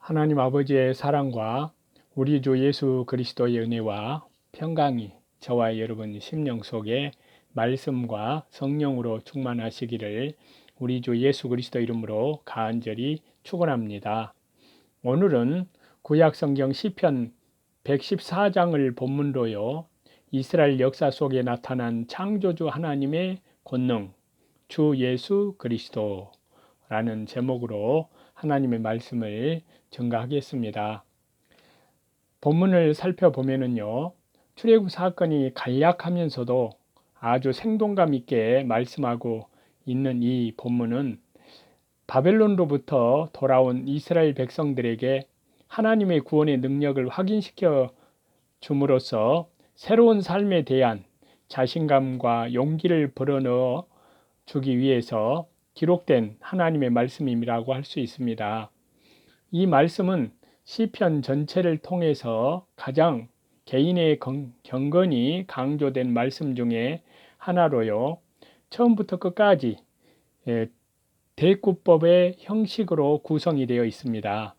하나님 아버지의 사랑과 우리 주 예수 그리스도의 은혜와 평강이 저와 여러분 심령 속에 말씀과 성령으로 충만하시기를 우리 주 예수 그리스도 이름으로 간절히 축원합니다. 오늘은 구약 성경 시편 114장을 본문으로요. 이스라엘 역사 속에 나타난 창조주 하나님의 권능, 주 예수 그리스도라는 제목으로 하나님의 말씀을 증거하겠습니다. 본문을 살펴보면요. 출애굽 사건이 간략하면서도 아주 생동감 있게 말씀하고 있는 이 본문은 바벨론으로부터 돌아온 이스라엘 백성들에게 하나님의 구원의 능력을 확인시켜 줌으로써 새로운 삶에 대한 자신감과 용기를 불어넣어 주기 위해서 기록된 하나님의 말씀이라고 할 수 있습니다. 이 말씀은 시편 전체를 통해서 가장 개인의 경건이 강조된 말씀 중에 하나로요. 처음부터 끝까지 대구법의 형식으로 구성이 되어 있습니다.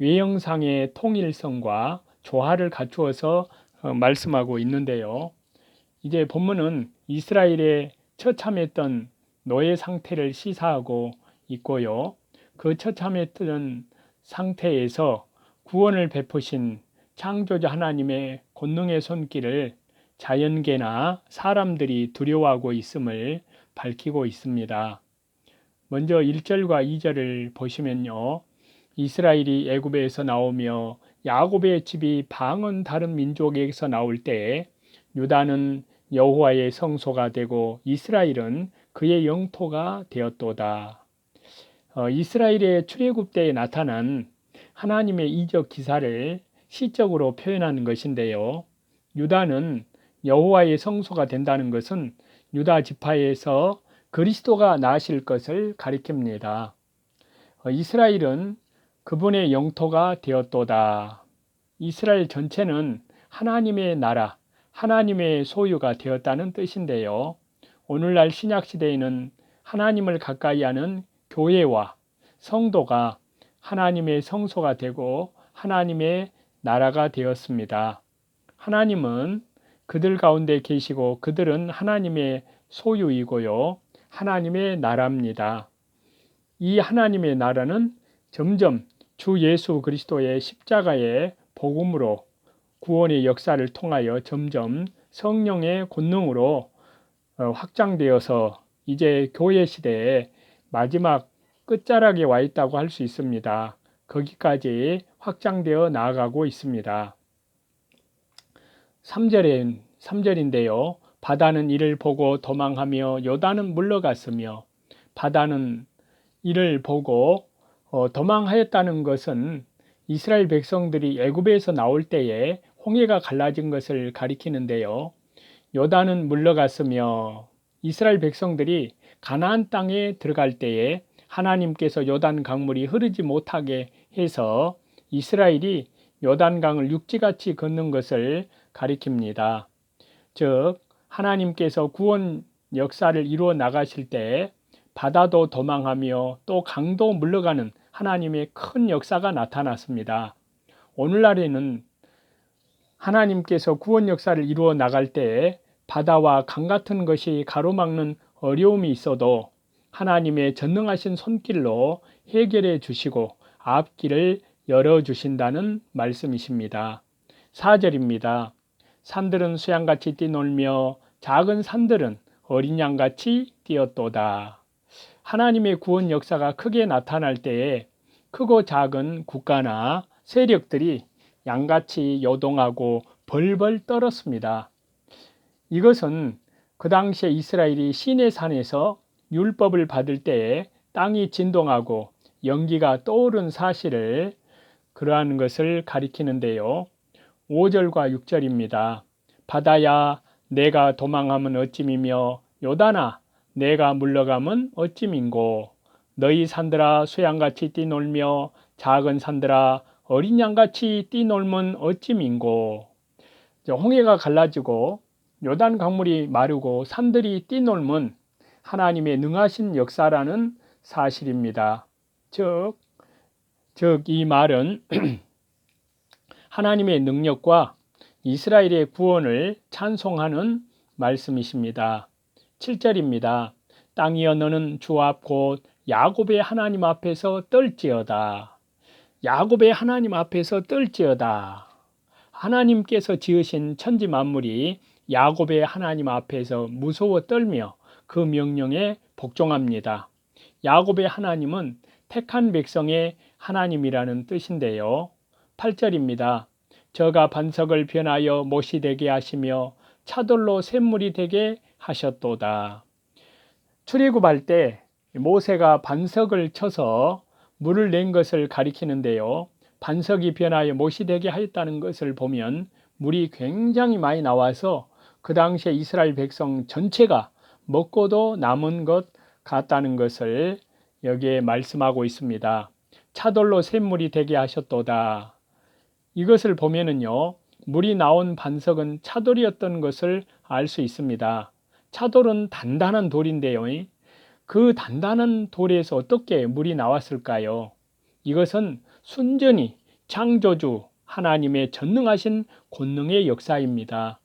외형상의 통일성과 조화를 갖추어서 말씀하고 있는데요. 이제 본문은 이스라엘의 처참했던 노예 상태를 시사하고 있고요. 그 처참했던 상태에서 구원을 베푸신 창조자 하나님의 권능의 손길을 자연계나 사람들이 두려워하고 있음을 밝히고 있습니다. 먼저 1절과 2절을 보시면요. 이스라엘이 애굽에서 나오며 야곱의 집이 방언 다른 민족에게서 나올 때 유다는 여호와의 성소가 되고 이스라엘은 그의 영토가 되었도다. 이스라엘의 출애굽 때에 나타난 하나님의 이적 기사를 시적으로 표현하는 것인데요. 유다는 여호와의 성소가 된다는 것은 유다 지파에서 그리스도가 나실 것을 가리킵니다. 이스라엘은 그분의 영토가 되었도다. 이스라엘 전체는 하나님의 나라, 하나님의 소유가 되었다는 뜻인데요. 오늘날 신약시대에는 하나님을 가까이 하는 교회와 성도가 하나님의 성소가 되고 하나님의 나라가 되었습니다. 하나님은 그들 가운데 계시고 그들은 하나님의 소유이고요. 하나님의 나라입니다. 이 하나님의 나라는 점점 주 예수 그리스도의 십자가의 복음으로 구원의 역사를 통하여 점점 성령의 권능으로 확장되어서 이제 교회 시대에 마지막 끝자락에 와 있다고 할 수 있습니다. 거기까지 확장되어 나아가고 있습니다. 3절인데요. 바다는 이를 보고 도망하며 요단은 물러갔으며, 바다는 이를 보고 도망하였다는 것은 이스라엘 백성들이 애굽에서 나올 때에 홍해가 갈라진 것을 가리키는데요. 요단은 물러갔으며, 이스라엘 백성들이 가나안 땅에 들어갈 때에 하나님께서 요단 강물이 흐르지 못하게 해서 이스라엘이 요단강을 육지같이 걷는 것을 가리킵니다. 즉 하나님께서 구원 역사를 이루어 나가실 때 바다도 도망하며 또 강도 물러가는 하나님의 큰 역사가 나타났습니다. 오늘날에는 하나님께서 구원 역사를 이루어 나갈 때 바다와 강 같은 것이 가로막는 어려움이 있어도 하나님의 전능하신 손길로 해결해 주시고 앞길을 열어주신다는 말씀이십니다. 4절입니다. 산들은 수양같이 뛰놀며 작은 산들은 어린 양같이 뛰었도다. 하나님의 구원 역사가 크게 나타날 때에 크고 작은 국가나 세력들이 양같이 요동하고 벌벌 떨었습니다. 이것은 그 당시에 이스라엘이 시내산에서 율법을 받을 때에 땅이 진동하고 연기가 떠오른 사실을 그러한 것을 가리키는데요. 5절과 6절입니다. 바다야 내가 도망하면 어찌미며 요단아 내가 물러가면 어찌민고 너희 산들아 수양같이 뛰놀며 작은 산들아 어린 양같이 뛰놀면 어찌민고. 홍해가 갈라지고 요단 강물이 마르고 산들이 뛰놀면 하나님의 능하신 역사라는 사실입니다. 즉 즉 이 말은 하나님의 능력과 이스라엘의 구원을 찬송하는 말씀이십니다. 7절입니다. 땅이여 너는 주 앞 곧 야곱의 하나님 앞에서 떨지어다. 야곱의 하나님 앞에서 떨지어다. 하나님께서 지으신 천지 만물이 야곱의 하나님 앞에서 무서워 떨며 그 명령에 복종합니다. 야곱의 하나님은 택한 백성의 하나님이라는 뜻인데요. 8절입니다. 저가 반석을 변하여 못이 되게 하시며 차돌로 샘물이 되게 하셨도다. 출애굽할 때 모세가 반석을 쳐서 물을 낸 것을 가리키는데요. 반석이 변하여 못이 되게 하였다는 것을 보면 물이 굉장히 많이 나와서 그 당시에 이스라엘 백성 전체가 먹고도 남은 것 같다는 것을 여기에 말씀하고 있습니다. 차돌로 샘물이 되게 하셨도다. 이것을 보면은요, 물이 나온 반석은 차돌이었던 것을 알 수 있습니다. 차돌은 단단한 돌인데요. 그 단단한 돌에서 어떻게 물이 나왔을까요? 이것은 순전히 창조주 하나님의 전능하신 권능의 역사입니다.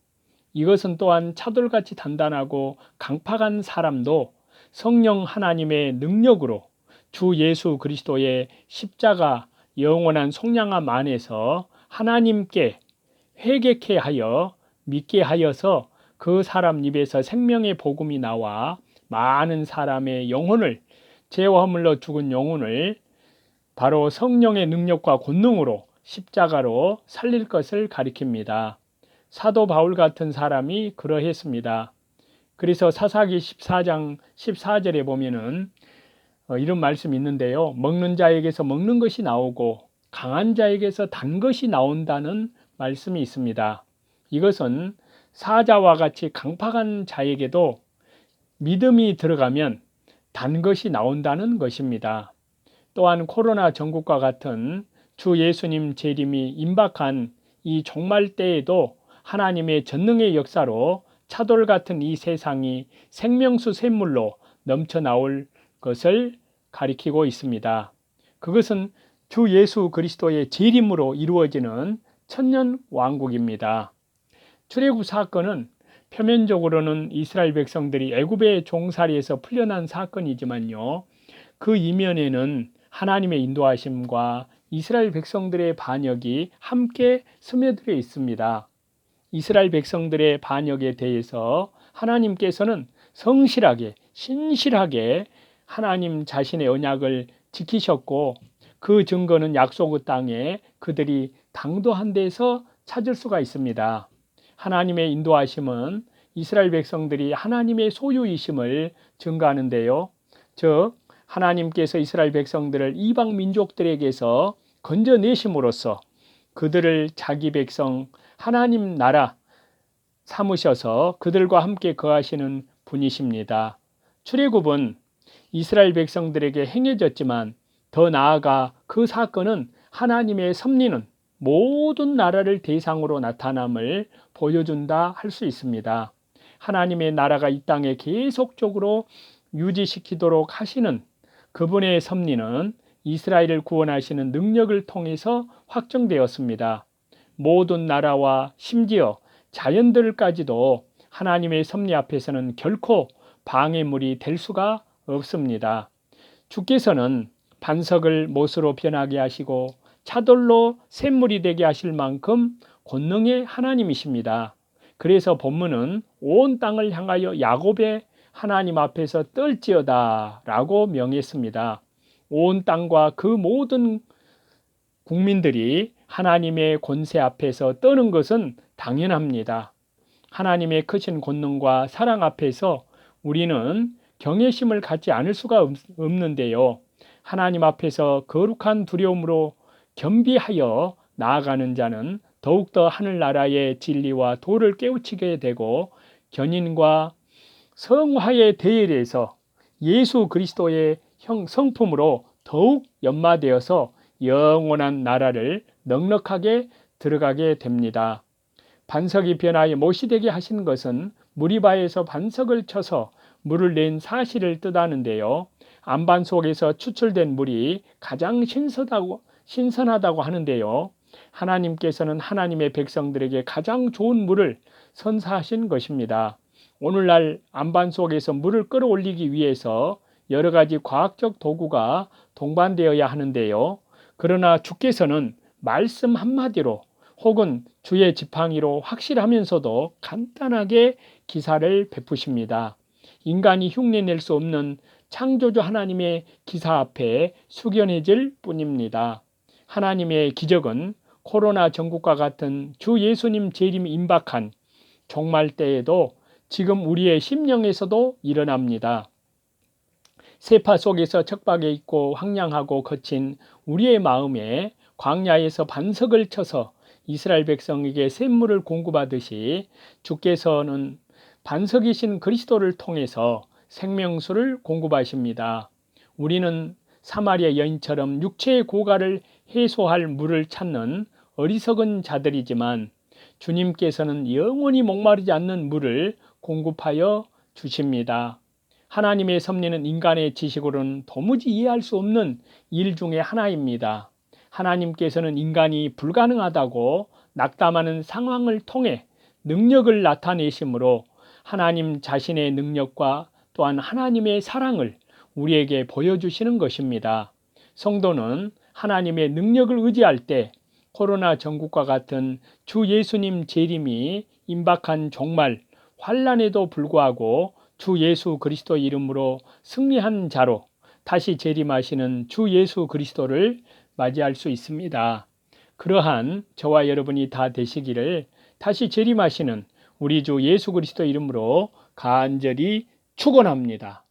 이것은 또한 차돌같이 단단하고 강팍한 사람도 성령 하나님의 능력으로 주 예수 그리스도의 십자가 영원한 속량함 안에서 하나님께 회개케 하여 믿게 하여서 그 사람 입에서 생명의 복음이 나와 많은 사람의 영혼을, 죄와 허물로 죽은 영혼을 바로 성령의 능력과 권능으로 십자가로 살릴 것을 가리킵니다. 사도 바울 같은 사람이 그러했습니다. 그래서 사사기 14장 14절에 보면은 이런 말씀이 있는데요. 먹는 자에게서 먹는 것이 나오고 강한 자에게서 단 것이 나온다는 말씀이 있습니다. 이것은 사자와 같이 강팍한 자에게도 믿음이 들어가면 단 것이 나온다는 것입니다. 또한 코로나 전국과 같은 주 예수님 재림이 임박한 이 종말 때에도 하나님의 전능의 역사로 차돌 같은 이 세상이 생명수 샘물로 넘쳐 나올 것을 가리키고 있습니다. 그것은 주 예수 그리스도의 재림으로 이루어지는 천년 왕국입니다. 출애굽 사건은 표면적으로는 이스라엘 백성들이 애굽의 종살이에서 풀려난 사건이지만요, 그 이면에는 하나님의 인도하심과 이스라엘 백성들의 반역이 함께 스며들어 있습니다. 이스라엘 백성들의 반역에 대해서 하나님께서는 성실하게, 신실하게 하나님 자신의 언약을 지키셨고, 그 증거는 약속의 땅에 그들이 당도한 데서 찾을 수가 있습니다. 하나님의 인도하심은 이스라엘 백성들이 하나님의 소유이심을 증거하는데요. 즉 하나님께서 이스라엘 백성들을 이방 민족들에게서 건져내심으로써 그들을 자기 백성 하나님 나라 삼으셔서 그들과 함께 거하시는 분이십니다. 출애굽은 이스라엘 백성들에게 행해졌지만 더 나아가 그 사건은 하나님의 섭리는 모든 나라를 대상으로 나타남을 보여준다 할 수 있습니다. 하나님의 나라가 이 땅에 계속적으로 유지시키도록 하시는 그분의 섭리는 이스라엘을 구원하시는 능력을 통해서 확정되었습니다. 모든 나라와 심지어 자연들까지도 하나님의 섭리 앞에서는 결코 방해물이 될 수가 없습니다. 주께서는 반석을 못으로 변하게 하시고 차돌로 샘물이 되게 하실 만큼 권능의 하나님이십니다. 그래서 본문은 온 땅을 향하여 야곱의 하나님 앞에서 떨지어다 라고 명했습니다. 온 땅과 그 모든 국민들이 하나님의 권세 앞에서 떠는 것은 당연합니다. 하나님의 크신 권능과 사랑 앞에서 우리는 경외심을 갖지 않을 수가 없는데요. 하나님 앞에서 거룩한 두려움으로 겸비하여 나아가는 자는 더욱더 하늘나라의 진리와 도를 깨우치게 되고 견인과 성화의 대열에서 예수 그리스도의 성품으로 더욱 연마되어서 영원한 나라를 넉넉하게 들어가게 됩니다. 반석이 변하여 못이 되게 하신 것은 무리바에서 반석을 쳐서 물을 낸 사실을 뜻하는데요. 안반 속에서 추출된 물이 가장 신선하다고 하는데요. 하나님께서는 하나님의 백성들에게 가장 좋은 물을 선사하신 것입니다. 오늘날 안반 속에서 물을 끌어올리기 위해서 여러 가지 과학적 도구가 동반되어야 하는데요. 그러나 주께서는 말씀 한마디로 혹은 주의 지팡이로 확실하면서도 간단하게 기사를 베푸십니다. 인간이 흉내낼 수 없는 창조주 하나님의 기사 앞에 숙연해질 뿐입니다. 하나님의 기적은 코로나 전국과 같은 주 예수님 재림이 임박한 종말 때에도 지금 우리의 심령에서도 일어납니다. 세파 속에서 척박해 있고 황량하고 거친 우리의 마음에 광야에서 반석을 쳐서 이스라엘 백성에게 샘물을 공급하듯이 주께서는 반석이신 그리스도를 통해서 생명수를 공급하십니다. 우리는 사마리아 여인처럼 육체의 고갈을 해소할 물을 찾는 어리석은 자들이지만 주님께서는 영원히 목마르지 않는 물을 공급하여 주십니다. 하나님의 섭리는 인간의 지식으로는 도무지 이해할 수 없는 일 중에 하나입니다. 하나님께서는 인간이 불가능하다고 낙담하는 상황을 통해 능력을 나타내시므로 하나님 자신의 능력과 또한 하나님의 사랑을 우리에게 보여주시는 것입니다. 성도는 하나님의 능력을 의지할 때 코로나 전국과 같은 주 예수님 재림이 임박한 종말 환난에도 불구하고 주 예수 그리스도 이름으로 승리한 자로 다시 재림하시는 주 예수 그리스도를 맞이할 수 있습니다. 그러한 저와 여러분이 다 되시기를 다시 재림하시는 우리 주 예수 그리스도 이름으로 간절히 축원합니다.